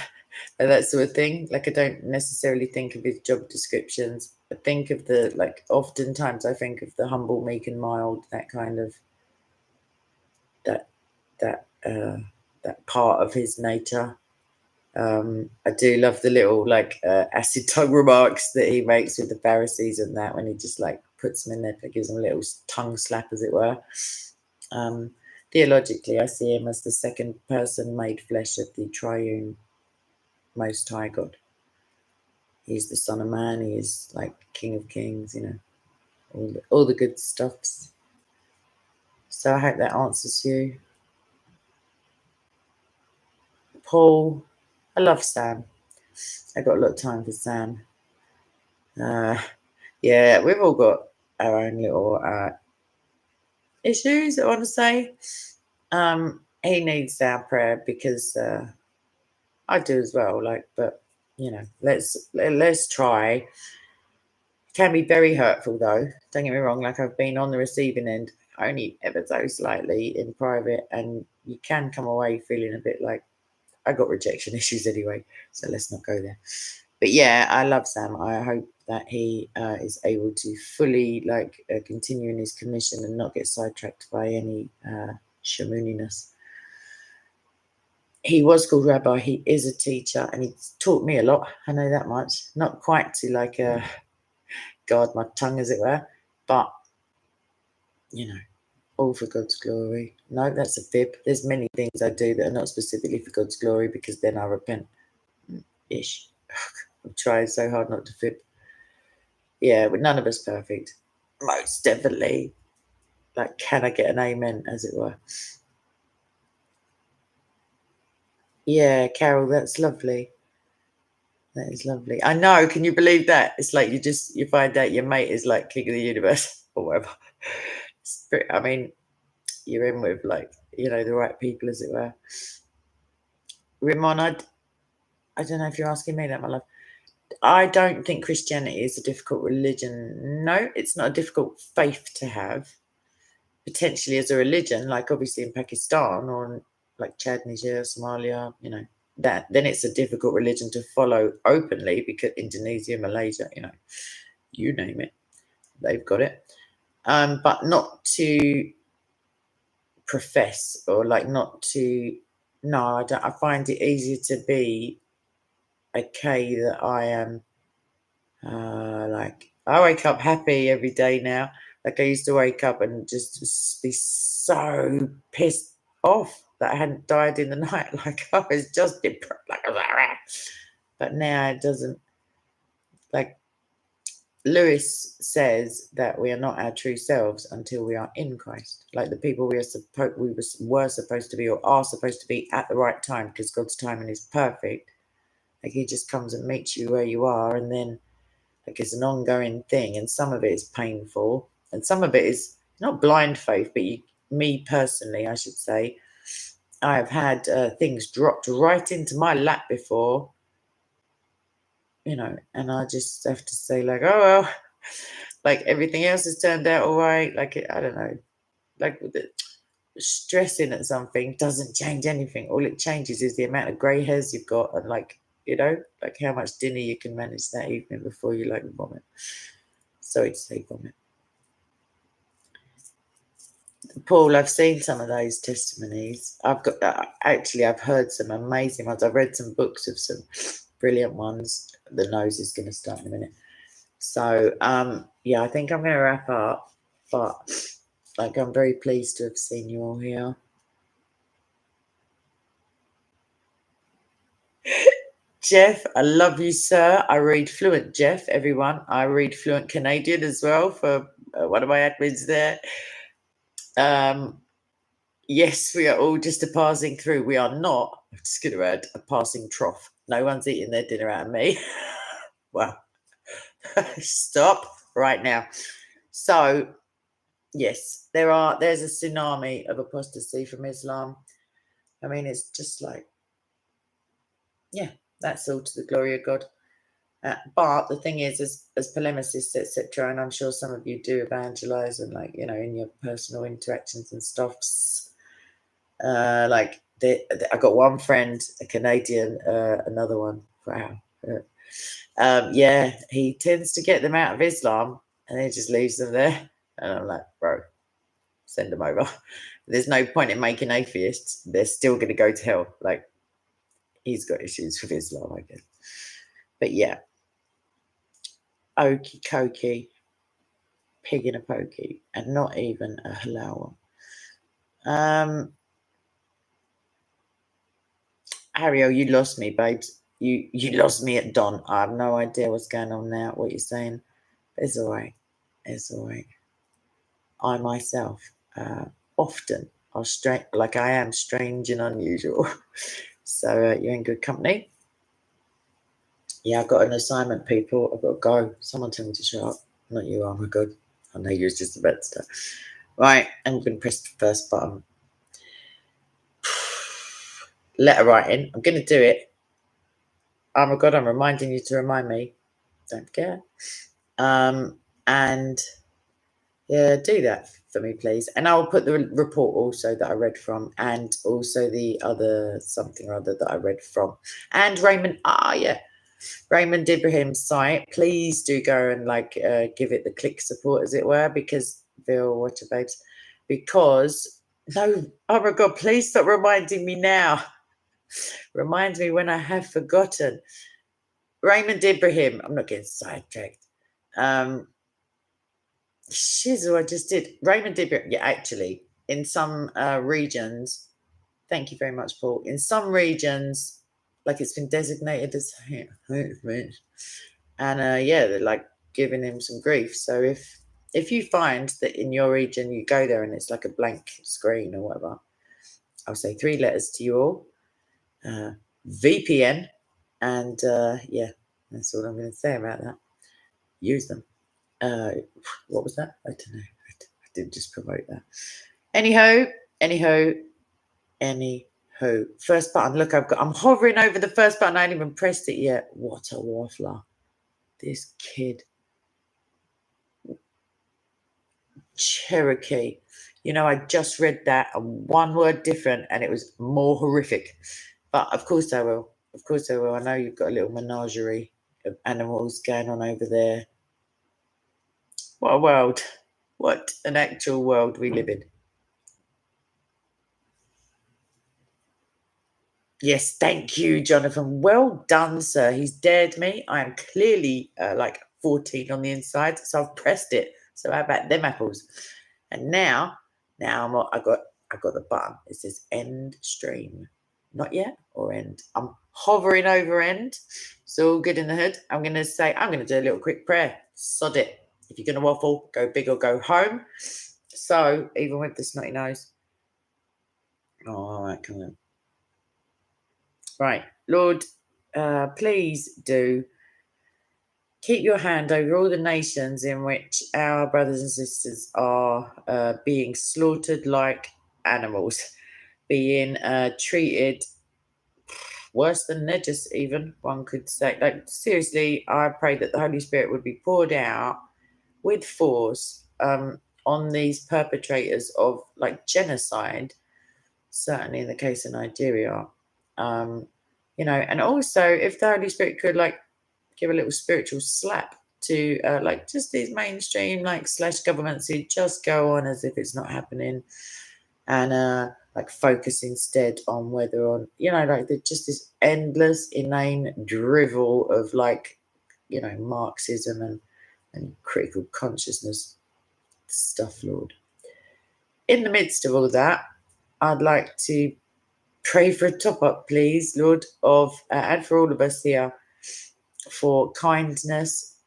And that sort of thing. Like I don't necessarily think of his job descriptions. I think of the like oftentimes I think of the humble, meek and mild, that kind of that that uh that part of his nature. I do love the little like acid tongue remarks that he makes with the Pharisees and that, when he just like puts them in there, gives them a little tongue slap, as it were. Theologically, I see him as the second person made flesh of the triune Most High God. He's the Son of Man. He is like King of Kings, you know, all the good stuffs. So I hope that answers you. Paul, I love Sam. I got a lot of time for Sam. Yeah, we've all got our own little issues, I want to say. He needs our prayer because I do as well. Like, but you know, let's try. It can be very hurtful though. Don't get me wrong. Like, I've been on the receiving end only ever so slightly in private, and you can come away feeling a bit like, I got rejection issues anyway, so let's not go there. But yeah, I love Sam. I hope that he is able to fully like continue in his commission and not get sidetracked by any shamooniness. He was called Rabbi. He is a teacher, and he taught me a lot. I know that much. Not quite to like guard my tongue, as it were, but you know, all for God's glory. No, that's a fib. There's many things I do that are not specifically for God's glory, because then I repent. Ish. I'm trying so hard not to fib. Yeah, but none of us perfect. Most definitely. Like, can I get an amen, as it were? Yeah, Carol, that's lovely. That is lovely. I know. Can you believe that? It's like you find out your mate is like king of the universe or whatever. I mean, you're in with like, you know, the right people, as it were. Ramon, I don't know if you're asking me that, my love. I don't think Christianity is a difficult religion. No, it's not a difficult faith to have. Potentially as a religion, like obviously in Pakistan or like Chad, Niger, Somalia, you know, that then it's a difficult religion to follow openly, because Indonesia, Malaysia, you know, you name it, they've got it. But not to profess, or like not to, no, I find it easier to be okay that I am like, I wake up happy every day now. Like, I used to wake up and just be so pissed off that I hadn't died in the night. Like, I was just depressed. Like, but now it doesn't. Like, Lewis says that we are not our true selves until we are in Christ. Like, the people were supposed to be, or are supposed to be, at the right time, because God's timing is perfect. Like, He just comes and meets you where you are, and then like, it's an ongoing thing, and some of it is painful, and some of it is not blind faith, but me personally, I should say, I have had things dropped right into my lap before, you know, and I just have to say, like, oh well, like everything else has turned out all right. Like, I don't know, like stressing at something doesn't change anything. All it changes is the amount of grey hairs you've got, and like, you know, like how much dinner you can manage that evening before you like vomit. Sorry to say vomit. Paul, I've seen some of those testimonies. I've got actually, I've heard some amazing ones. I've read some books of some brilliant ones. The nose is going to start in a minute. So, yeah, I think I'm going to wrap up. But like, I'm very pleased to have seen you all here. Jeff, I love you, sir. I read fluent, Jeff, everyone. I read fluent Canadian as well for one of my admins there. Yes, we are all just a passing through. We are not, I'm just going to add, a passing trough. No one's eating their dinner out of me. Well, stop right now. So, yes, there's a tsunami of apostasy from Islam. I mean, it's just like, yeah, that's all to the glory of God. But the thing is, as polemicists, etc., and I'm sure some of you do evangelize, and like, you know, in your personal interactions and stuffs, like I got one friend, a Canadian, another one. Wow. Yeah, he tends to get them out of Islam, and he just leaves them there. And I'm like, bro, send them over. There's no point in making atheists. They're still going to go to hell. Like, He's got issues with Islam, I guess. But yeah, okie dokie, pig in a pokey, and not even a halal one. Ariel, you lost me, babes. You lost me at dawn. I have no idea what's going on now, what you're saying. It's all right. It's all right. I myself often are strange, like I am strange and unusual. So you're in good company. Yeah, I've got an assignment, people. I've got to go. Someone tell me to shut up. Not you, oh my God. I know you're just about to start. Right, I'm going to press the first button. Letter writing. I'm going to do it. Oh my God, I'm reminding you to remind me. Don't forget. And yeah, do that for me, please. And I'll put the report also that I read from, and also the other something or other that I read from. And Raymond, Raymond Ibrahim's site. Please do go and give it the click support, as it were, because watch it, babes. Because no, oh my God, please stop reminding me now. Remind me when I have forgotten. Raymond Ibrahim. I'm not getting sidetracked. Shizzle, I just did. Raymond Ibrahim. Yeah, actually, in some regions. Thank you very much, Paul. In some regions, like it's been designated as hate speech, and they're like giving him some grief. So if you find that in your region you go there and it's like a blank screen or whatever, I'll say 3 letters to you all. VPN, and that's all I'm going to say about that. Use them. What was that? I don't know. I did just promote that. Anyhow. First button. Look, I'm hovering over the first button. I haven't even pressed it yet. What a waffler. This kid. Cherokee. I just read that, and one word different, and it was more horrific. But of course I will. Of course I will. I know you've got a little menagerie of animals going on over there. What a world. What an actual world we live in. Yes, thank you, Jonathan. Well done, sir. He's dared me. I am clearly 14 on the inside, so I've pressed it. So how about them apples? And now I got the button. It says end stream. Not yet, or end. I'm hovering over end. It's all good in the hood. I'm going to do a little quick prayer. Sod it. If you're going to waffle, go big or go home. So even with the snotty nose. Oh, all right, come on. Right, Lord, please do keep your hand over all the nations in which our brothers and sisters are being slaughtered like animals, being treated worse than Negus, even, one could say. Seriously, I pray that the Holy Spirit would be poured out with force on these perpetrators of genocide, certainly in the case of Nigeria. And also if the Holy Spirit could give a little spiritual slap to just these mainstream slash governments who just go on as if it's not happening, and focus instead on whether on just this endless inane drivel of Marxism and critical consciousness stuff, Lord. In the midst of all that, I'd like to pray for a top up, please, Lord, and for all of us here, for kindness,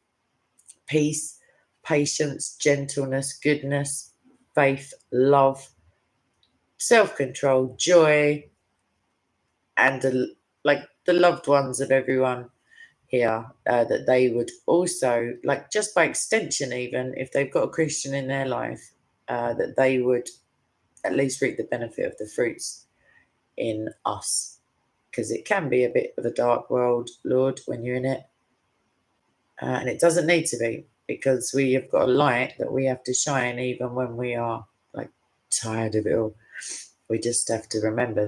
peace, patience, gentleness, goodness, faith, love, self-control, joy, and the loved ones of everyone here, that they would also, just by extension, even if they've got a Christian in their life, that they would at least reap the benefit of the fruits in us, because it can be a bit of a dark world, Lord, when you're in it, and it doesn't need to be, because we have got a light that we have to shine even when we are tired of it all. We just have to remember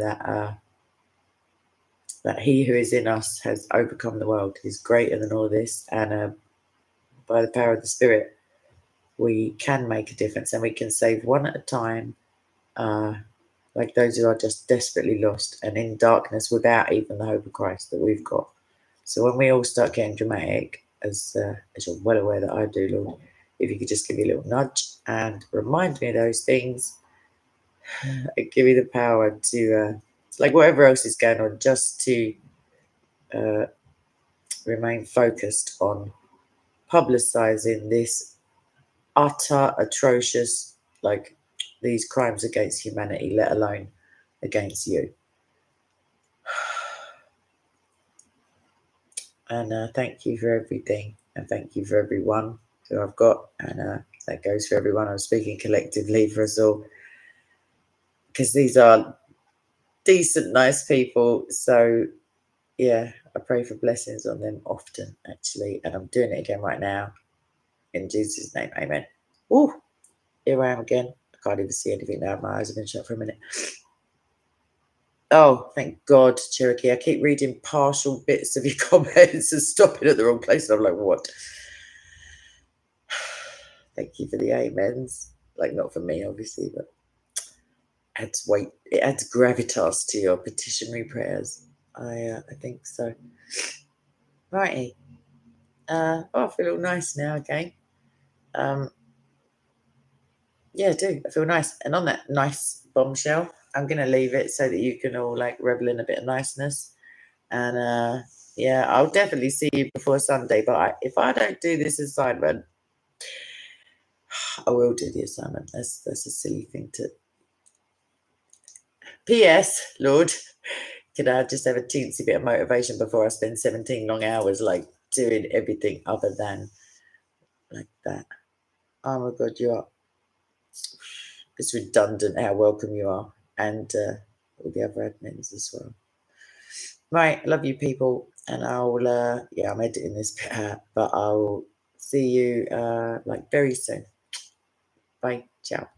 that he who is in us has overcome the world. He's greater than all this, and by the power of the Spirit we can make a difference, and we can save one at a time, like those who are just desperately lost and in darkness without even the hope of Christ that we've got. So when we all start getting dramatic, as you're well aware that I do, Lord, if you could just give me a little nudge and remind me of those things, and give me the power to, like whatever else is going on, just to remain focused on publicizing this utter atrocious, like these crimes against humanity, let alone against you. And thank you for everything, and thank you for everyone who I've got, and that goes for everyone. I'm speaking collectively for us all, because these are decent, nice people. So yeah, I pray for blessings on them often, actually, and I'm doing it again right now. In Jesus' name, amen. Oh, here I am again. I can't even see anything now. My eyes have been shut for a minute. Oh, thank God, Cherokee. I keep reading partial bits of your comments and stopping at the wrong place. And I'm like, what? Thank you for the amens. Like, not for me, obviously, but adds weight. It adds gravitas to your petitionary prayers. I think so. Righty. I feel all nice now again. Yeah, I do. I feel nice. And on that nice bombshell, I'm going to leave it so that you can all like revel in a bit of niceness. And yeah, I'll definitely see you before Sunday. But if I don't do this assignment, I will do the assignment. That's a silly thing to. P.S. Lord, could I just have a teensy bit of motivation before I spend 17 long hours like doing everything other than like that? Oh my God, you are. It's redundant how welcome you are, and all the other admins as well. Right, love you people, and I'll I'm editing this bit out, but I'll see you like very soon. Bye, ciao.